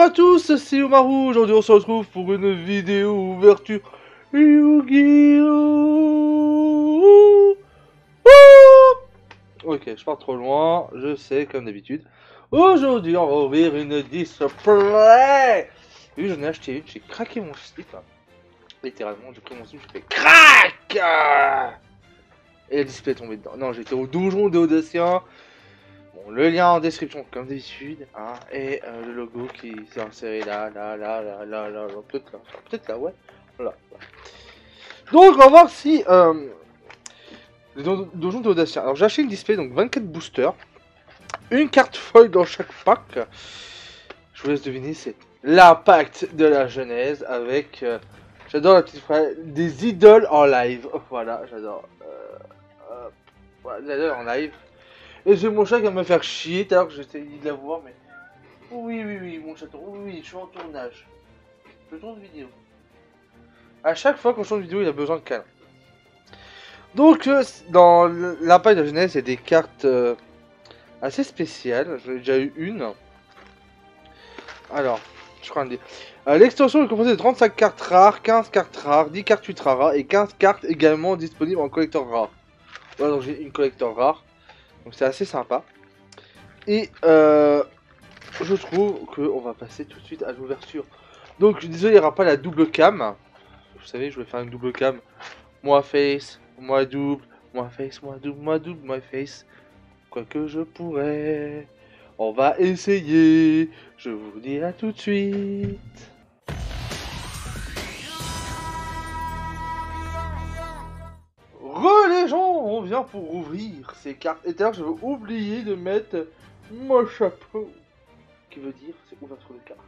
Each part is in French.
à tous, c'est Omaru. Aujourd'hui on se retrouve pour une vidéo ouverture Yu-Gi-Oh! Ok, je pars trop loin, je sais comme d'habitude. Aujourd'hui on va ouvrir une display. Oui, j'en ai acheté une, j'ai craqué mon slip. Littéralement, j'ai pris mon slip, j'ai fait crack. Et la display est tombée dedans. Non, j'étais au donjon de Audacien. Bon, le lien en description comme d'habitude, hein, et le logo qui s'est inséré là, peut-être là, ouais, voilà. Donc on va voir si le donjon de Audacien. Alors j'ai acheté une display, donc 24 boosters, une carte foil dans chaque pack. Je vous laisse deviner, c'est l'impact de la genèse avec, j'adore la petite phrase, des idoles en live. Voilà, j'adore. Voilà, j'adore en live. Et j'ai mon chat qui va me faire chier, tout à l'heure que j'essayais de la voir, mais... Oui, mon chaton, oui, je suis en tournage. Je tourne vidéo. À chaque fois qu'on tourne vidéo, il a besoin de câlin. Donc, dans l'impact de la jeunesse, il y a des cartes assez spéciales. J'en ai déjà eu une. Alors, je crois dire. L'extension est composée de 35 cartes rares, 15 cartes rares, 10 cartes ultra rares et 15 cartes également disponibles en collector rare. Voilà, donc j'ai une collector rare. Donc c'est assez sympa. Et je trouve qu'on va passer tout de suite à l'ouverture. Donc désolé, il n'y aura pas la double cam. Vous savez, je vais faire une double cam. Moi face, moi double, moi face, moi double, moi double, moi face. Quoique je pourrais. On va essayer. Je vous dis à tout de suite. Les gens, on vient pour ouvrir ces cartes. Et d'ailleurs, j'avais oublié de mettre mon chapeau. Qui veut dire, c'est ouverture de cartes.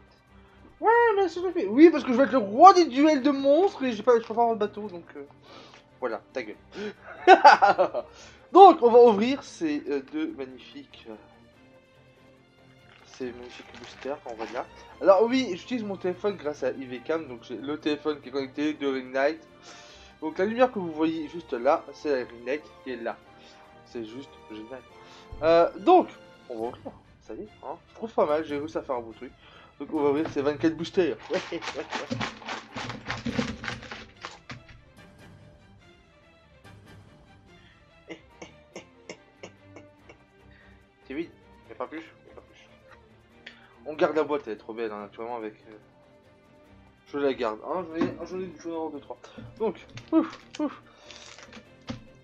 Ouais, mais c'est fait. Oui, parce que je vais être le roi des duels de monstres et je peux pas avoir le bateau, donc voilà, ta gueule. Donc, on va ouvrir ces deux magnifiques boosters, on va dire. Alors oui, j'utilise mon téléphone grâce à IVCam, donc j'ai le téléphone qui est connecté de Ring Light. Donc la lumière que vous voyez juste là, c'est la Ring Light qui est là. C'est juste génial. Donc, on va ouvrir. Ça y est, hein, je trouve pas mal, j'ai réussi à faire un beau truc. Donc on va ouvrir ces 24 boosters. Ouais. C'est vide, y'a pas plus, On garde la boîte, elle est trop belle, hein, naturellement avec... Je la garde, hein, j'en ai 2, 3. Donc,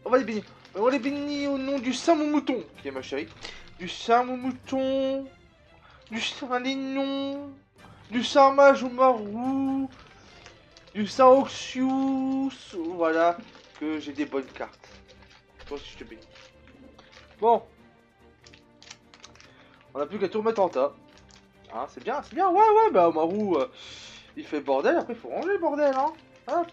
on va les bénir. On les bénit au nom du Saint Mouton, qui est ma chérie. Du Saint Mouton, du Saint Lénon, du Saint Majomaru, du Saint Oxius, voilà, que j'ai des bonnes cartes. Toi aussi je te bénis. Bon. On a plus qu'à tout remettre en tas. Hein, c'est bien, ouais, bah Omaru, il fait bordel, après il faut ranger le bordel, hein. Hop.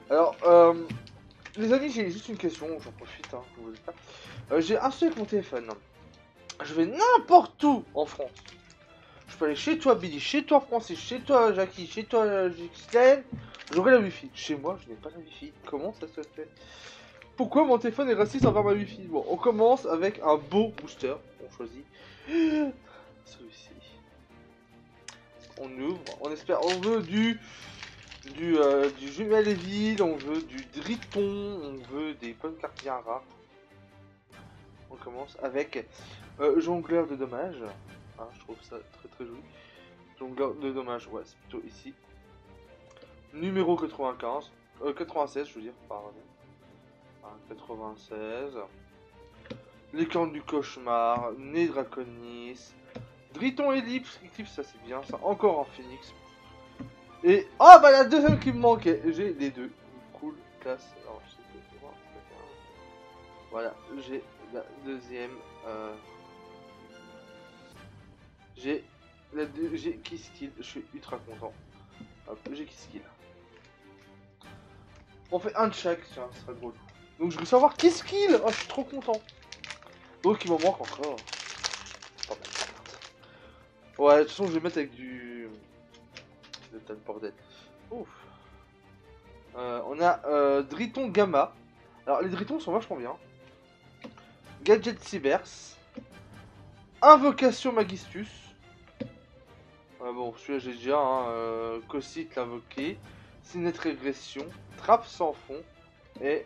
Alors, les amis, j'ai juste une question, j'en profite, hein, pour vous dire. J'ai un seul avec mon téléphone. Je vais n'importe où en France. Je peux aller chez toi Billy, chez toi Francis, chez toi Jackie, chez toi Ghislaine. J'aurai la wifi. Chez moi, je n'ai pas la wifi. Comment ça se fait? Pourquoi mon téléphone est raciste envers ma wifi? Bon, on commence avec un beau booster. On choisit celui-ci. On ouvre, on espère, on veut du jumelle ville, on veut du driton, on veut des bonnes cartes bien rares. On commence avec jongleur de dommages. Ah, je trouve ça très joli. Jongleur de dommages, ouais, c'est plutôt ici. Numéro 96, je veux dire, pardon. 96. Les cornes du cauchemar, Nez Draconis, Driton Ellipse, ça c'est bien, ça, encore un phoenix. Et, ah bah la deuxième qui me manquait, j'ai les deux. Cool, classe, alors je sais pas, voilà, j'ai la deuxième, j'ai Kiskill, je suis ultra content. Hop, j'ai Kiskill. On fait un de chaque, tiens, ce serait drôle. Donc je veux savoir Kiskill, oh je suis trop content. Donc il m'en manque encore. Oh, ouais, de toute façon je vais mettre avec du... Le tas de bordel. Ouf. On a Driton Gamma. Alors les Dritons sont vachement bien. Gadget Cybers. Invocation Magistus. Bon, celui-là j'ai déjà. Cossite l'invoqué. Cinet Régression. Trappe sans fond. Et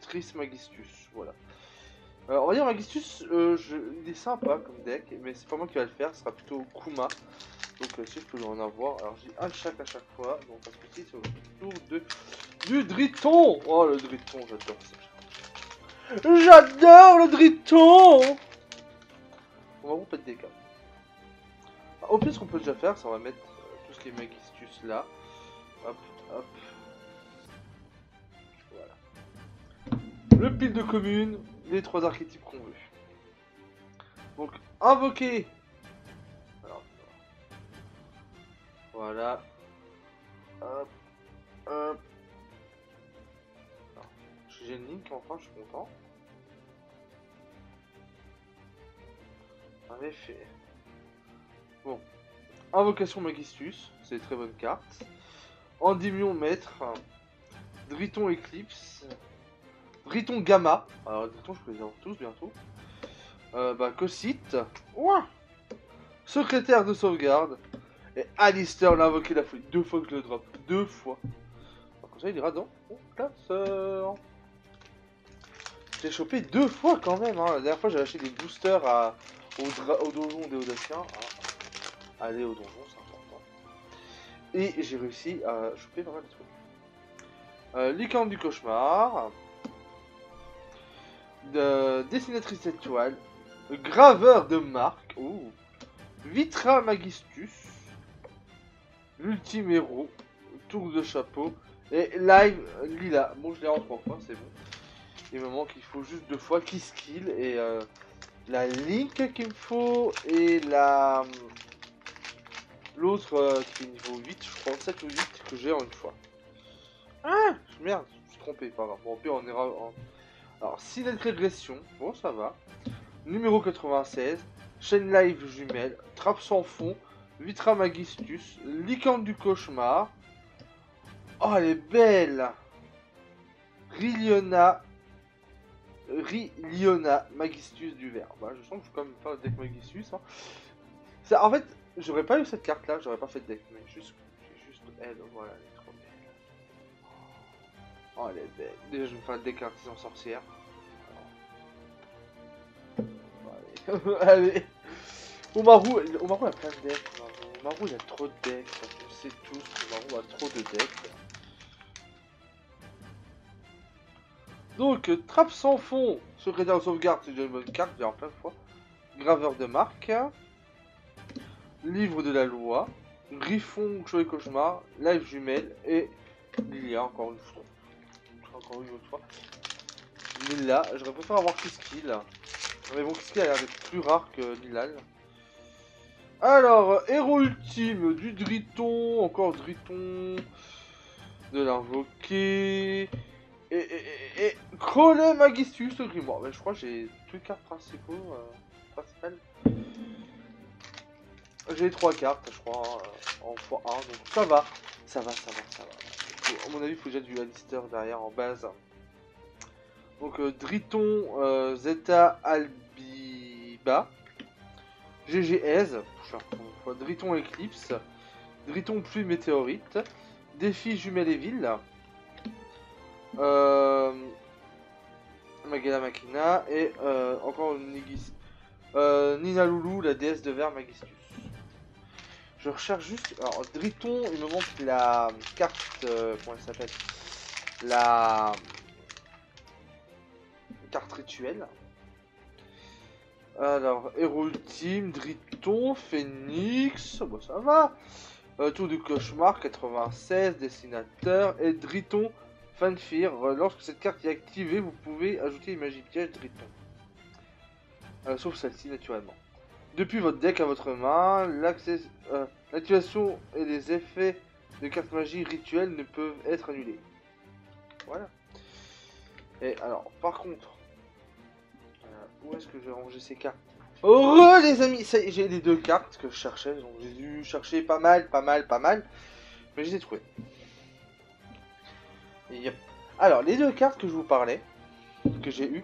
Tris Magistus. Voilà. On va dire Magistus, il est sympa comme deck, mais c'est pas moi qui va le faire, ce sera plutôt Kuma. Donc si je peux en avoir, alors j'ai un chaque à chaque fois, donc parce que c'est au tour du Driton. Oh le Driton, j'adore ça. J'adore le Driton. On va pas de dégâts. Au pire ce qu'on peut déjà faire, c'est on va mettre tout ce qui est Magistus là. Hop, hop. Voilà. Le pile de commune, les 3 archétypes qu'on veut. Donc invoquer. Alors, voilà. Hop, hop. J'ai une ligne enfin, je suis content. En effet. Bon. Invocation Magistus, c'est une très bonne carte. Endymion Maître. Driton Eclipse. Driton Gamma. Alors Driton je peux les avoir tous bientôt. Cossite. Ouah. Secrétaire de sauvegarde. Et Alistair l'a invoqué la folie. 2 fois que je le drop. 2 fois. Alors, comme ça il ira dans mon classeur. J'ai chopé 2 fois quand même. Hein. La dernière fois j'ai acheté des boosters au donjon des Audaciens. Aller au donjon, c'est important. Et j'ai réussi à choper pas mal de trucs. Licorne du cauchemar. Dessinatrice étoile. Graveur de marque. Vitra Magistus. L'ultime héros. Tour de chapeau. Et live Lila. Bon, je l'ai en 3 fois, c'est bon. Il me manque, il faut juste 2 fois. Kiss Kill. Et la Link qu'il me faut. Et la. L'autre qui est niveau 8, je crois 7 ou 8 que j'ai en une fois. Ah merde, je me suis trompé, pas grave. Bon, au pire on ira en... Alors, Cinet Régression, bon ça va. Numéro 96, chaîne live jumelle, trappe sans fond, Vitra Magistus, Licorne du cauchemar. Oh elle est belle. Riliona Magistus du verre. Bah je sens que je vais quand même faire le deck Magistus. Hein. En fait, j'aurais pas eu cette carte là, j'aurais pas fait de deck, mais juste elle, voilà, elle est trop belle. Oh elle est belle. Déjà je vais me faire le deck artisan sorcière. Bon, allez. Allez. Omaru a plein de decks. Omaru il a trop de decks, on sait tous, Omaru a trop de decks. Donc, trappe sans fond, secrétaire de sauvegarde, c'est déjà une bonne carte, j'ai en plein de fois. Graveur de marque. Livre de la loi, Griffon, Chou et Cauchemar, Live Jumelle et Lilia, encore une fois. Encore une autre fois. Lila, j'aurais préféré avoir Kiskill. Mais bon, Kiskill a l'air d'être plus rare que Lilal. Alors, héros ultime du Driton, encore Driton, de l'invoquer. Et Crowley Magistus, le grimoire. Je crois que j'ai tous les cartes principales. J'ai 3 cartes, je crois, en x1, donc ça va. Ça va. À mon avis, il faut déjà du Alistair derrière en base. Donc Driton, Zeta Albiba, GGS, Driton Eclipse, Driton Pluie Météorite, Défi Jumelle et Ville, Magella Machina et encore Nina Loulou, la déesse de verre Magistus. Je recherche juste... Alors, Driton, il me manque la carte... comment elle s'appelle? La... carte rituelle. Alors, héros ultime, Driton, Phoenix... Bon, ça va. Tour du cauchemar, 96, dessinateur. Et Driton, Fanfir. Lorsque cette carte est activée, vous pouvez ajouter une magie piège Driton. Sauf celle-ci, naturellement. Depuis votre deck à votre main, l'activation et les effets de cartes magie rituelles ne peuvent être annulés. Voilà. Et alors, par contre, où est-ce que je vais ranger ces cartes? Heureux les amis, j'ai les 2 cartes que je cherchais, donc j'ai dû chercher pas mal, mais je les ai trouvées. Yep. Alors, les deux cartes que je vous parlais, que j'ai eu,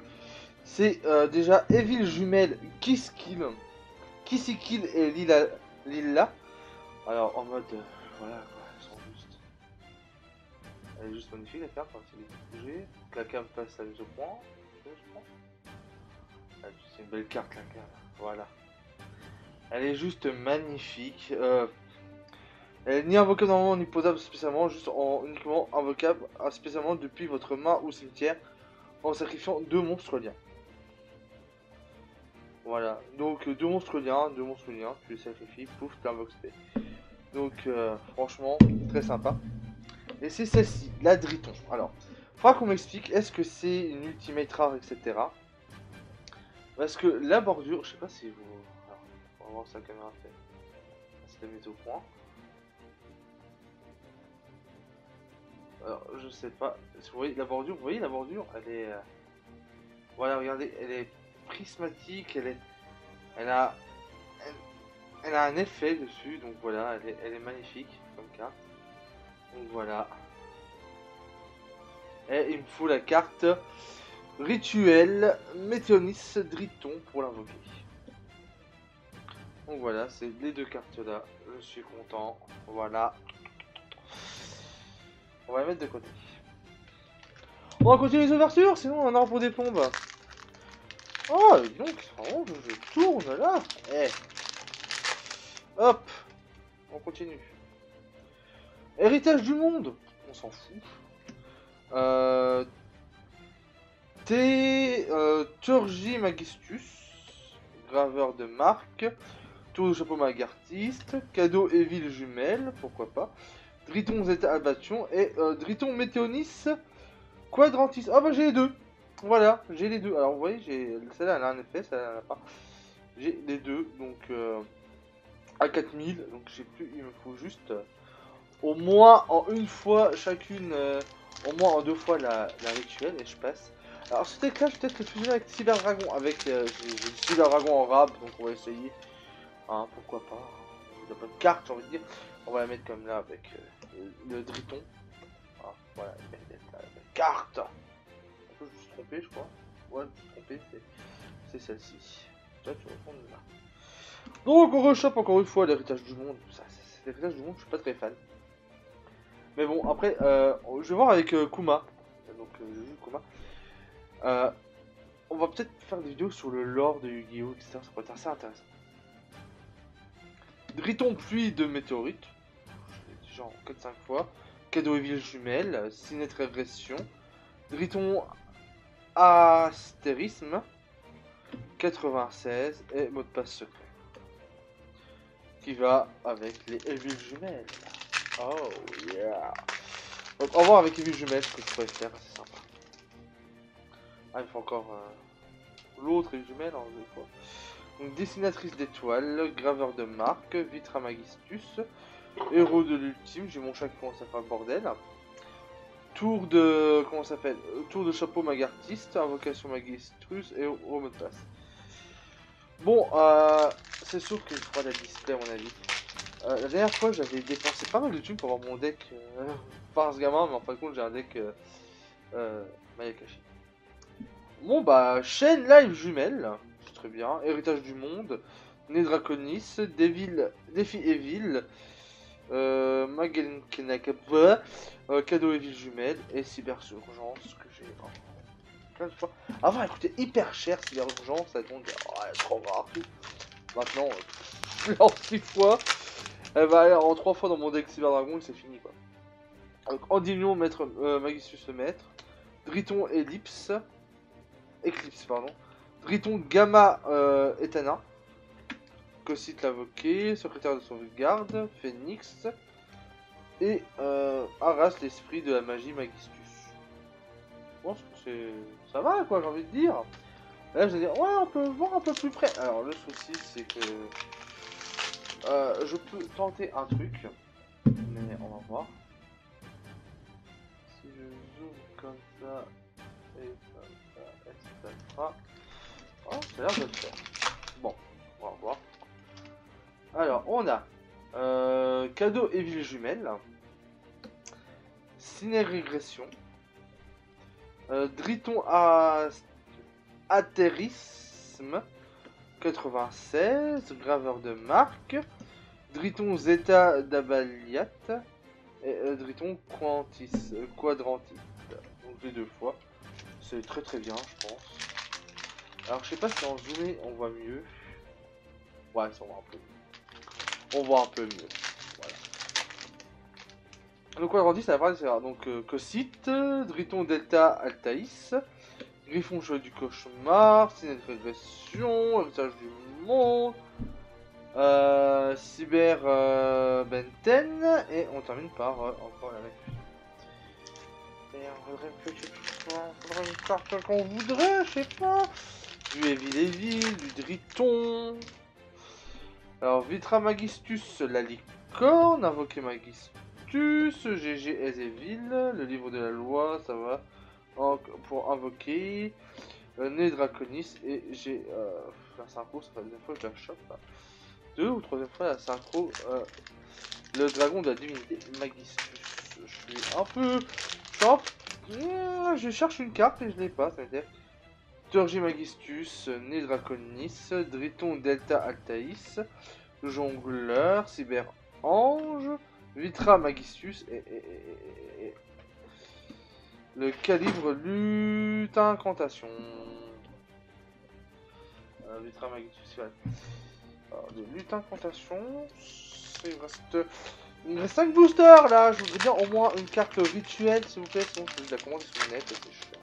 c'est déjà Evil Jumelle, Kiss Kill et Lilla. Alors, en mode, voilà quoi, elles sont juste. Elle est juste magnifique la carte, hein, c'est bouger. La cam passe la mise au point, je crois. Ah, c'est une belle carte la cam, voilà. Elle est juste magnifique. Elle est ni invocable normalement ni posable spécialement, juste uniquement invocable spécialement depuis votre main ou cimetière en sacrifiant 2 monstres liens. Voilà, donc 2 monstres liens, tu les sacrifies, pouf, t'invoques spé. Donc franchement, très sympa. Et c'est celle-ci, la Driton. Alors, faudra qu'on m'explique, est-ce que c'est une ultimate rare, etc. Parce que la bordure, je sais pas si vous... Alors, on va voir sa caméra fait. C'est la mise au point. Alors, je sais pas. Vous voyez la bordure, elle est... Voilà, regardez, elle est prismatique, elle a... Elle a un effet dessus, donc voilà, elle est magnifique comme carte. Donc voilà. Et il me faut la carte Rituel Météonis Driton pour l'invoquer. Donc voilà, c'est les deux cartes là. Je suis content. Voilà. On va les mettre de côté. On va continuer les ouvertures, sinon on en aura pour des plombes. Oh, et donc, vraiment, je tourne là. Eh. Hop. On continue. Héritage du monde. On s'en fout. Turgi Magistus, graveur de marque, tour de chapeau magartiste, cadeau Evil Jumelle, pourquoi pas, Driton Zeta Albation et Driton Météonis Quadrantis. Ah bah j'ai les deux, voilà, j'ai les deux. Alors vous voyez, celle-là elle a un effet, celle-là elle en a pas. J'ai les deux, donc à 4000, donc j'ai plus, il me faut juste au moins en une fois chacune, au moins en 2 fois la rituelle et je passe. Alors ce deck là, je vais peut-être le fusionner avec Cyber Dragon, avec j'ai Cyber Dragon en rab, donc on va essayer. Hein, pourquoi pas. Il n'y a pas de carte, j'ai envie de dire. On va la mettre comme là avec le Driton. Ah, voilà, la carte. On peut se tromper, je crois. Ouais, se tromper, c'est celle-ci. Là, tu retournes là. Donc on rechoppe encore une fois l'héritage du monde. L'héritage du monde, je suis pas très fan. Mais bon, après, je vais voir avec Kuma. Donc, j'ai vu Kuma. On va peut-être faire des vidéos sur le lore de Yu-Gi-Oh! Etc. Ça pourrait être assez intéressant. Driton pluie de météorites. Déjà en 4-5 fois. Cadeau Evil Jumelle. Cinet Régression. Driton Astérisme. 96. Et mot de passe secret. Qui va avec les Evil Jumelles. Oh yeah. Donc, au revoir avec Evil Jumelles, ce que je pourrais faire, c'est sympa. Ah, il faut encore l'autre Evil Jumelle en 2 fois. Donc, dessinatrice d'étoiles, graveur de marque, Vitra Magistus, héros de l'ultime, j'ai mon chat qui commence à faire le bordel. Tour de. Comment ça s'appelle? Tour de chapeau magartiste, invocation magistrus et au mot de passe. Bon, c'est sûr que je ferai la display à mon avis. La dernière fois, j'avais dépensé pas mal de thunes pour avoir mon deck par ce gamin, mais en fin de compte, j'ai un deck Mayakashi. Bon, bah, chaîne live jumelle, c'est très bien. Héritage du monde, Né Draconis, Défi Evil, Magellan Cadeau Evil jumelle et Cyberurgence que j'ai plein de fois. Avant, elle coûtait hyper cher, Cyberurgence, ça donc trop rare. Maintenant, en 6 fois. Elle va aller en 3 fois dans mon deck Cyber Dragon et c'est fini quoi. Donc Endymion, maître Magistus le maître. Driton Eclipse pardon. Driton Gamma Etana. Cossite l'invoqué, secrétaire de sauvegarde, Phoenix. Et Arras l'esprit de la magie Magistus. Je pense que c'est. Ça va quoi, j'ai envie de dire. Là je vais dire ouais on peut voir un peu plus près. Alors le souci c'est que je peux tenter un truc, mais on va voir. Si je zoome comme ça, et comme ça, etc. Oh, ça a l'air de le faire. Bon, on va voir. Alors, on a cadeau Evil Jumelle, Ciné Régression, Driton à atterrisme 96, graveur de marque. Driton Zeta d'Abaliat et Driton Quadrantite. Donc les deux fois. C'est très très bien, je pense. Alors je sais pas si en zoomé on voit mieux. Ouais, ça on voit un peu mieux. On voit un peu mieux. Voilà. Le Quadrantite, ça va faire donc Cossite, Driton Delta Altaïs, Griffon Chevalier du Cauchemar, Ciné de Régression, Héritage du Monde, Cyber Benten, et on termine par encore la même. Et on voudrait une carte qu'on voudrait, je sais pas. Du Evil, du Driton. Alors, Vitra Magistus, la licorne, Invoquer Magistus, GG Ezevil, le livre de la loi, ça va. Pour invoquer. Né Draconis, et j'ai la synchro, ça fait la deuxième fois que je la chope. Deux ou troisième fois la synchro. Le dragon de la divinité Magistus. Je suis un peu. Je cherche une carte et je l'ai pas, ça veut dire. Turgi Magistus, Né Draconis, Driton Delta Altaïs, Jongleur, Cyber Ange, Vitra Magistus et le calibre lutte incantation. Vitra Magistus, ouais. Alors, de lutte incantation. Il me reste 5 boosters là. Je voudrais bien au moins une carte rituelle s'il vous plaît, sinon je la commande sur le net, c'est chiant.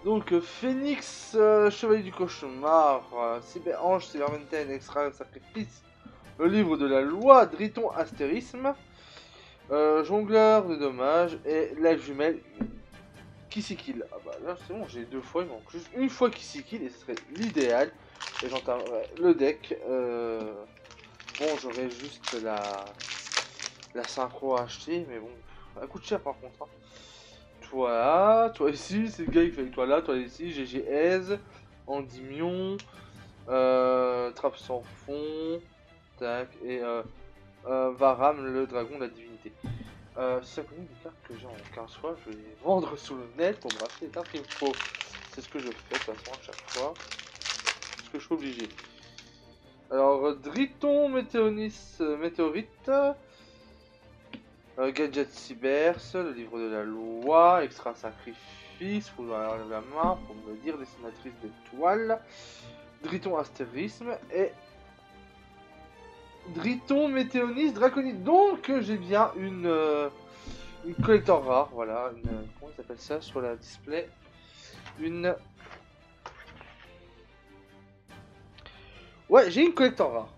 Donc Phoenix, Chevalier du Cauchemar, Cyber Ange, Cyber Venten, Extra Sacrifice, le livre de la loi, Driton Astérisme, Jongleur de dommages et la jumelle Kissikil. Ah bah là c'est bon, j'ai deux fois, il manque juste une fois Kissikil et ce serait l'idéal. Et j'entamerai le deck. Bon, j'aurais juste la synchro à acheter, mais bon, elle coûte cher par contre. Hein. Toi ici, c'est le gars qui fait avec toi là, toi ici, GGS, Endymion, Trappe sans fond, tac, et Varam, le dragon de la divinité. Si ça connaît des cartes que j'ai en 15 fois, je vais les vendre sous le net pour me racheter les cartes qu'il me faut. C'est ce que je fais de toute façon à chaque fois. C'est ce que je suis obligé. Alors, Driton, Météorite, Gadget Cybers, le livre de la loi, Extra Sacrifice, faut avoir la main pour me dire, dessinatrice d'étoiles, Driton Astérisme et Driton Météonis Draconite. Donc j'ai bien une collector rare, voilà, comment ça s'appelle ça sur la display, ouais, j'ai une collector rare.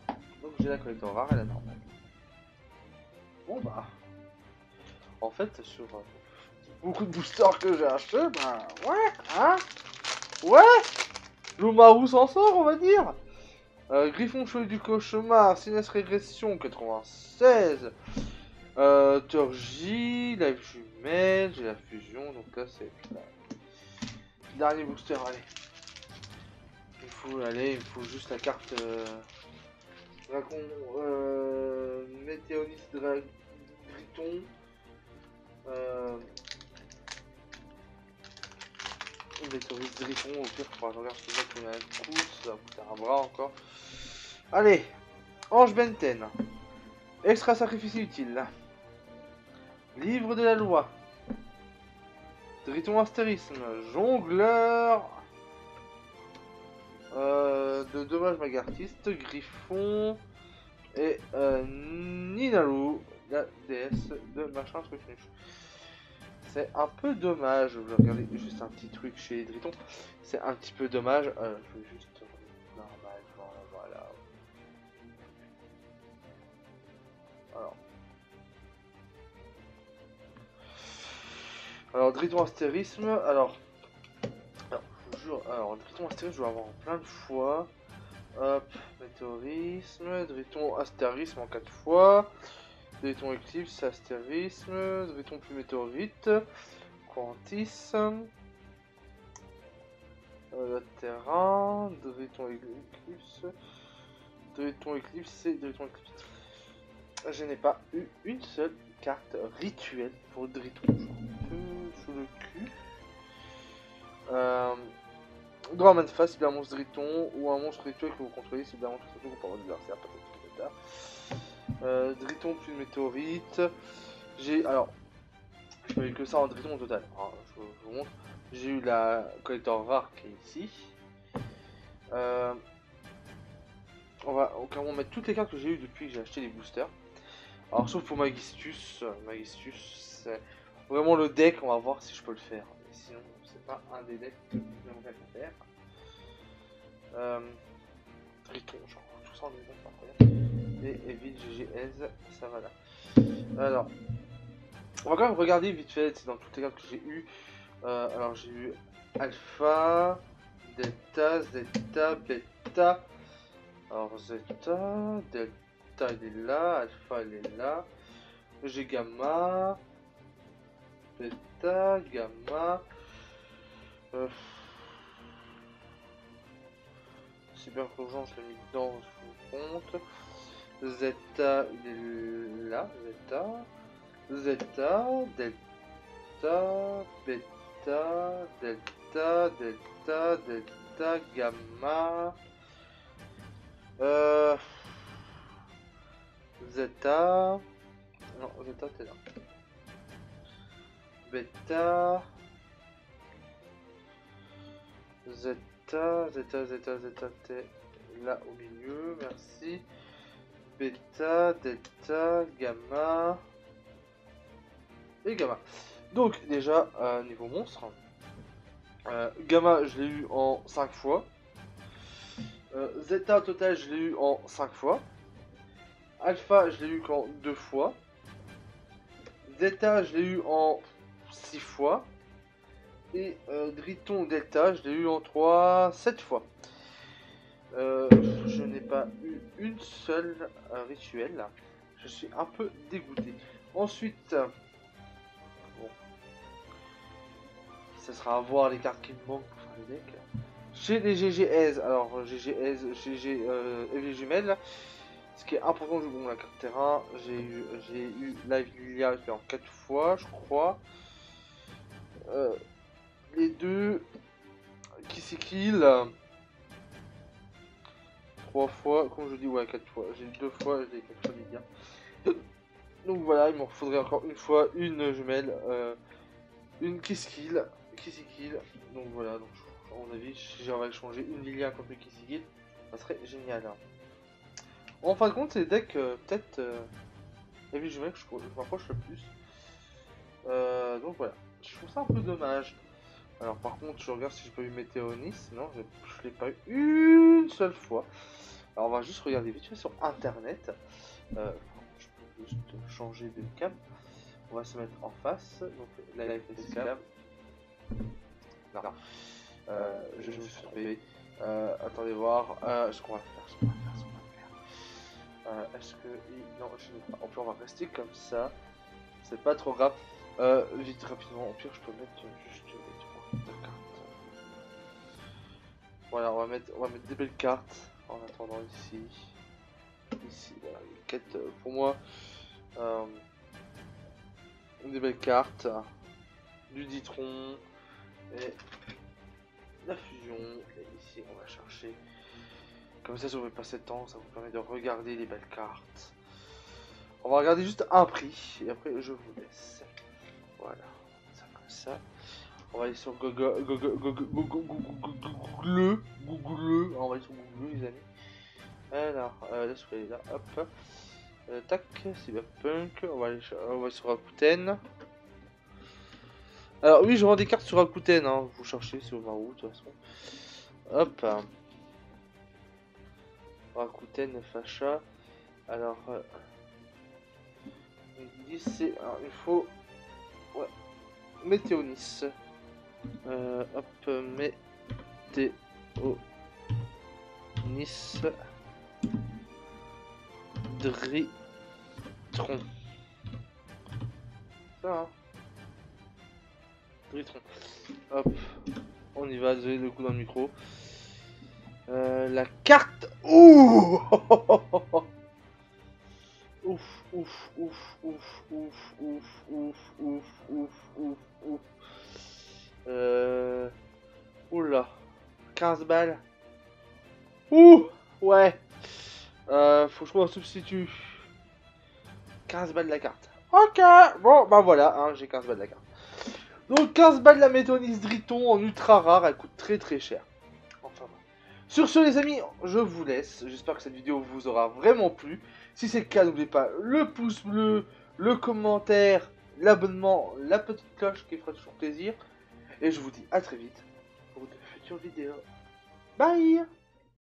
Donc j'ai la collector rare et la normale. Bon bah, en fait sur beaucoup de boosters que j'ai acheté, bah ouais, hein, ouais, Lumaru s'en sort on va dire. Griffon Chevalier du Cauchemar, Sinistre Régression 96, Turgy, Live Jumelle, j'ai la fusion, donc là c'est le dernier booster, allez. Il me faut juste la carte Dragon, Météonis Driton, Météonis Driton, au pire, faudra que je regarde ce mec qu'on a un coup, ça va coûter un bras encore. Allez, Ange Benten, Extra Sacrifice utile, Livre de la loi, Driton Astérisme, Jongleur de dommages magartiste, Griffon et Ninalu, la déesse de machin truc. C'est un peu dommage, je vais regarder juste un petit truc chez Driton, c'est un petit peu dommage, je vais juste normalement, voilà. Alors Driton Astérisme, alors Driton Astérisme, je vais avoir plein de fois. Hop, Météorisme, Driton Astérisme en 4 fois. Driton Eclipse, Astérisme, Driton plus Météorite, Quantis, terrain, Driton Eclipse, Driton Eclipse et Driton Eclipse. Je n'ai pas eu une seule carte rituelle pour Driton. sous le cul. Dans la main de face, il y a un monstre Driton ou un monstre rituel que vous contrôlez, c'est bien un monstre rituel pour votre adversaire, patati. Driton plus une météorite. J'ai. Alors, je n'avais que ça en Driton au total. Alors, je vous montre. J'ai eu la collector rare qui est ici. On va au carrément mettre toutes les cartes que j'ai eues depuis que j'ai acheté les boosters. Alors, sauf pour Magistus. Magistus, c'est vraiment le deck, on va voir si je peux le faire. Mais sinon, c'est pas un des decks que j'aimerais faire. Triton, genre, tout ça en Driton, c'est incroyable. Et Evil, GGS, ça va là. Alors, on va quand même regarder vite fait, c'est dans toutes les cartes que j'ai eues. Alors, j'ai eu Alpha, Delta, Zeta, Beta. Alors, Zeta, Delta, il est là, Alpha, il est là. J'ai Gamma, Beta, Gamma. C'est bien urgent, je l'ai mis dedans, je vous compte. Zeta, il est là, Zeta. Zeta, Delta, Beta, Delta, Delta, Delta, Gamma. Zeta. Non, Zeta, t'es là. Beta. Zeta, t'es là au milieu, merci. Beta, Delta, Gamma. Et Gamma. Donc, déjà, niveau monstre. Gamma, je l'ai eu en 5 fois. Zeta, au total, je l'ai eu en 5 fois. Alpha, je l'ai eu qu'en 2 fois. Zeta, je l'ai eu en 6 fois. Et Driton Delta, je l'ai eu en 7 fois. Je n'ai pas eu une seule rituelle. Je suis un peu dégoûté. Ensuite, bon, ça sera à voir les cartes qui me manquent pour faire le deck. Chez les GGS, alors GGS, GG Evil Jumelle, ce qui est important, bon, la carte terrain, j'ai eu Live Lilia en 4 fois, je crois. Les deux qui s'équillent 3 fois, comme je dis, ouais, 4 fois. J'ai 2 fois, j'ai 4 fois Lilia. Donc voilà, il m'en faudrait encore une fois une jumelle, une qui s'équille. Donc voilà, donc à mon avis, si j'aurais changé une Lilia contre une qui s'équille, ça serait génial. Hein. En fin de compte, c'est le deck peut-être Evil Jumelle que je m'approche le plus. Donc voilà, je trouve ça un peu dommage. Alors par contre, je regarde si j'ai pas eu Météonis. Non, je l'ai pas eu une seule fois. Alors on va juste regarder vite fait sur internet. Je peux juste changer de cam. On va se mettre en face. Donc la live cam. Non. Je me suis trompé. Attendez voir. Ce qu'on va faire. Est-ce que... Non, je n'ai pas. En plus on va rester comme ça. C'est pas trop grave. Vite rapidement. Au pire je peux mettre juste les 3 cartes. Voilà, on va mettre des belles cartes en attendant ici. Ici, voilà, les quêtes pour moi. Des belles cartes. Du Ditron. Et la fusion. Et ici, on va chercher. Comme ça vous passez le temps, ça vous permet de regarder les belles cartes. On va regarder juste un prix. Et après, je vous laisse. Voilà, ça comme ça. On va aller sur Google. On va aller sur Google, les amis. Alors, là, je là, hop. Tac, Cyberpunk. On va aller sur Rakuten. Alors, oui, je vends des cartes sur Rakuten. Hein. Vous cherchez sur ma route, de toute façon. Hop. Rakuten, Facha. Alors, il faut. Ouais. Météonis. Hop, Météonis. Dritron. Ça, hein. Dritron. Hop. On y va, désolé le coup dans le micro. La carte. Ouh. Ouf, ouf, ouf, ouf, ouf, ouf, ouf, ouf, ouf, ouf, Ouh. Oula. 15 balles. Ouh. Ouais. Faut que je trouve un substitut. 15 balles la carte. Ok. Bon, bah voilà, hein, j'ai 15 balles la carte. Donc 15 balles la Métonis Driton en ultra rare, elle coûte très très cher. Enfin bon. Sur ce les amis, je vous laisse. J'espère que cette vidéo vous aura vraiment plu. Si c'est le cas, n'oubliez pas le pouce bleu, le commentaire, l'abonnement, la petite cloche qui fera toujours plaisir. Et je vous dis à très vite pour de futures vidéos. Bye.